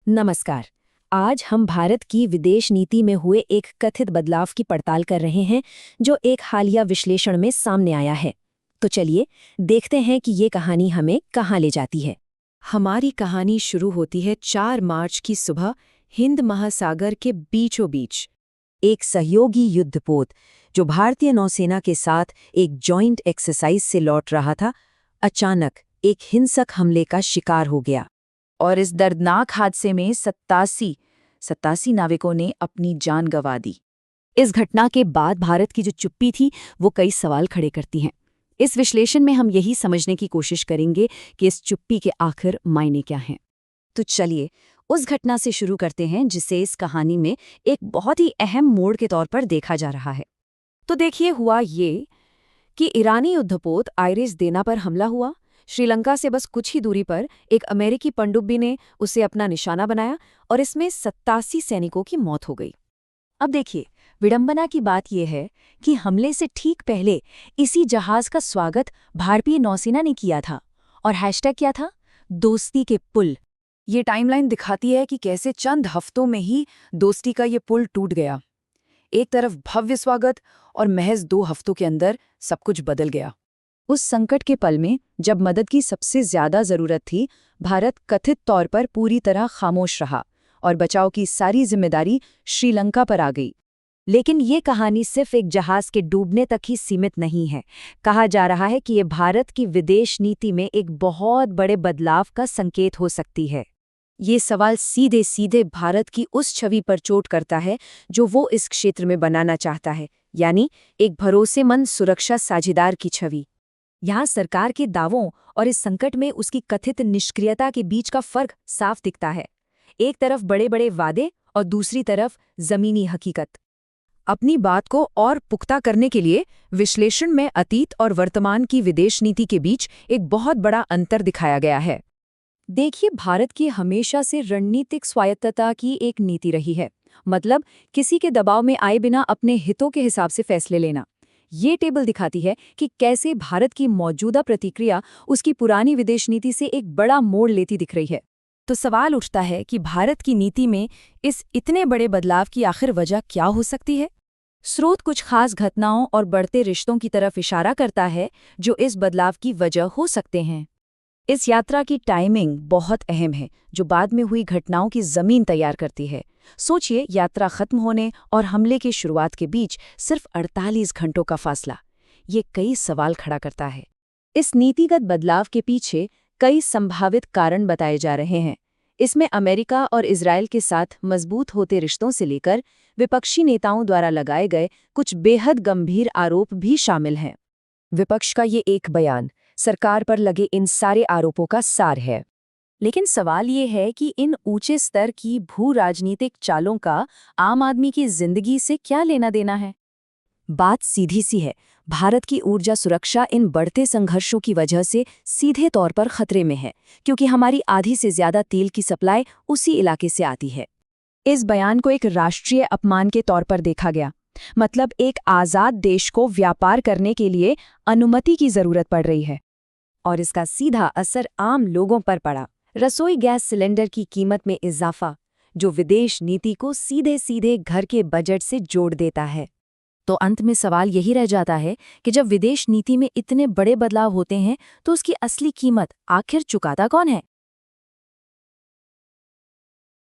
नमस्कार। आज हम भारत की विदेश नीति में हुए एक कथित बदलाव की पड़ताल कर रहे हैं जो एक हालिया विश्लेषण में सामने आया है। तो चलिए देखते हैं कि ये कहानी हमें कहाँ ले जाती है। हमारी कहानी शुरू होती है 4 मार्च की सुबह हिंद महासागर के बीचों बीच। एक सहयोगी युद्धपोत जो भारतीय नौसेना के साथ एक जॉइंट एक्सरसाइज से लौट रहा था, अचानक एक हिंसक हमले का शिकार हो गया। और इस दर्दनाक हादसे में 87 नाविकों ने अपनी जान गंवा दी। इस घटना के बाद भारत की जो चुप्पी थी वो कई सवाल खड़े करती हैं। इस विश्लेषण में हम यही समझने की कोशिश करेंगे कि इस चुप्पी के आखिर मायने क्या हैं। तो चलिए उस घटना से शुरू करते हैं जिसे इस कहानी में एक बहुत ही अहम मोड़ के तौर पर देखा जा रहा है। तो देखिए, हुआ ये कि ईरानी युद्धपोत आइरिस देना पर हमला हुआ। श्रीलंका से बस कुछ ही दूरी पर एक अमेरिकी पनडुब्बी ने उसे अपना निशाना बनाया और इसमें 87 सैनिकों की मौत हो गई। अब देखिए, विडंबना की बात यह है कि हमले से ठीक पहले इसी जहाज का स्वागत भारतीय नौसेना ने किया था और हैशटैग क्या था? दोस्ती के पुल। ये टाइमलाइन दिखाती है कि कैसे चंद हफ्तों में ही दोस्ती का ये पुल टूट गया। एक तरफ भव्य स्वागत और महज 2 हफ्तों के अंदर सब कुछ बदल गया। उस संकट के पल में जब मदद की सबसे ज्यादा जरूरत थी, भारत कथित तौर पर पूरी तरह खामोश रहा और बचाव की सारी जिम्मेदारी श्रीलंका पर आ गई। लेकिन ये कहानी सिर्फ एक जहाज के डूबने तक ही सीमित नहीं है। कहा जा रहा है कि ये भारत की विदेश नीति में एक बहुत बड़े बदलाव का संकेत हो सकती है। ये सवाल सीधे सीधे भारत की उस छवि पर चोट करता है जो वो इस क्षेत्र में बनाना चाहता है, यानी एक भरोसेमंद सुरक्षा साझेदार की छवि। यहाँ सरकार के दावों और इस संकट में उसकी कथित निष्क्रियता के बीच का फर्क साफ दिखता है। एक तरफ बड़े बड़े वादे और दूसरी तरफ जमीनी हकीकत। अपनी बात को और पुख्ता करने के लिए विश्लेषण में अतीत और वर्तमान की विदेश नीति के बीच एक बहुत बड़ा अंतर दिखाया गया है। देखिए, भारत की हमेशा से रणनीतिक स्वायत्तता की एक नीति रही है, मतलब किसी के दबाव में आए बिना अपने हितों के हिसाब से फैसले लेना। ये टेबल दिखाती है कि कैसे भारत की मौजूदा प्रतिक्रिया उसकी पुरानी विदेश नीति से एक बड़ा मोड़ लेती दिख रही है। तो सवाल उठता है कि भारत की नीति में इस इतने बड़े बदलाव की आखिर वजह क्या हो सकती है? स्रोत कुछ खास घटनाओं और बढ़ते रिश्तों की तरफ इशारा करता है जो इस बदलाव की वजह हो सकते हैं। इस यात्रा की टाइमिंग बहुत अहम है, जो बाद में हुई घटनाओं की जमीन तैयार करती है। सोचिए, यात्रा खत्म होने और हमले की शुरुआत के बीच सिर्फ 48 घंटों का फासला। ये कई सवाल खड़ा करता है। इस नीतिगत बदलाव के पीछे कई संभावित कारण बताए जा रहे हैं। इसमें अमेरिका और इजरायल के साथ मजबूत होते रिश्तों से लेकर विपक्षी नेताओं द्वारा लगाए गए कुछ बेहद गंभीर आरोप भी शामिल हैं। विपक्ष का ये एक बयान सरकार पर लगे इन सारे आरोपों का सार है। लेकिन सवाल ये है कि इन ऊंचे स्तर की भू राजनीतिक चालों का आम आदमी की जिंदगी से क्या लेना देना है? बात सीधी सी है, भारत की ऊर्जा सुरक्षा इन बढ़ते संघर्षों की वजह से सीधे तौर पर खतरे में है, क्योंकि हमारी आधी से ज्यादा तेल की सप्लाई उसी इलाके से आती है। इस बयान को एक राष्ट्रीय अपमान के तौर पर देखा गया, मतलब एक आज़ाद देश को व्यापार करने के लिए अनुमति की जरूरत पड़ रही है। और इसका सीधा असर आम लोगों पर पड़ा। रसोई गैस सिलेंडर की कीमत में इजाफा, जो विदेश नीति को सीधे सीधे घर के बजट से जोड़ देता है। तो अंत में सवाल यही रह जाता है कि जब विदेश नीति में इतने बड़े बदलाव होते हैं तो उसकी असली कीमत आखिर चुकाता कौन है?